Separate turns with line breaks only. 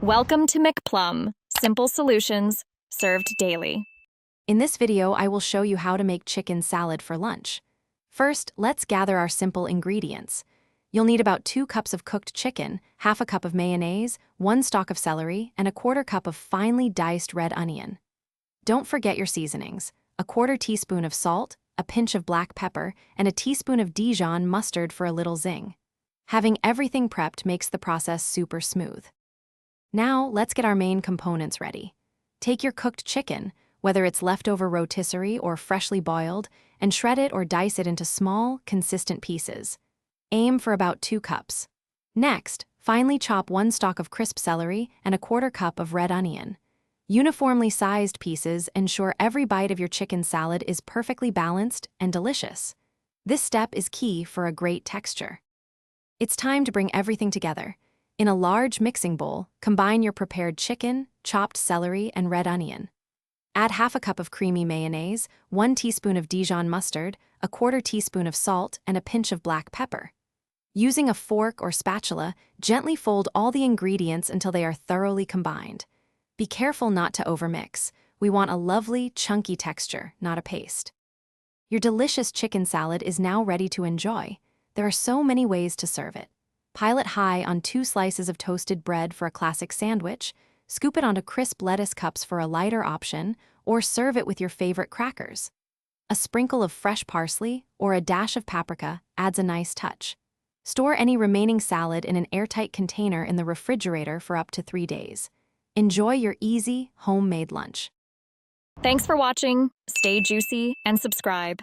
Welcome to McPlum, simple solutions served daily.
In this video, I will show you how to make chicken salad for lunch. First, let's gather our simple ingredients. You'll need about 2 cups of cooked chicken, half a cup of mayonnaise, 1 stalk of celery, and a 1/4 cup of finely diced red onion. Don't forget your seasonings: a 1/4 teaspoon of salt, a pinch of black pepper, and a teaspoon of Dijon mustard for a little zing. Having everything prepped makes the process super smooth. Now, let's get our main components ready. Take your cooked chicken, whether it's leftover rotisserie or freshly boiled, and shred it or dice it into small, consistent pieces. Aim for about 2 cups. Next, finely chop 1 stalk of crisp celery and a 1/4 cup of red onion. Uniformly sized pieces ensure every bite of your chicken salad is perfectly balanced and delicious. This step is key for a great texture. It's time to bring everything together. In a large mixing bowl, combine your prepared chicken, chopped celery, and red onion. Add half a cup of creamy mayonnaise, 1 teaspoon of Dijon mustard, a 1/4 teaspoon of salt, and a pinch of black pepper. Using a fork or spatula, gently fold all the ingredients until they are thoroughly combined. Be careful not to overmix. We want a lovely, chunky texture, not a paste. Your delicious chicken salad is now ready to enjoy. There are so many ways to serve it. Pile it high on 2 slices of toasted bread for a classic sandwich, scoop it onto crisp lettuce cups for a lighter option, or serve it with your favorite crackers. A sprinkle of fresh parsley or a dash of paprika adds a nice touch. Store any remaining salad in an airtight container in the refrigerator for up to 3 days. Enjoy your easy, homemade lunch.
Thanks for watching. Stay juicy and subscribe.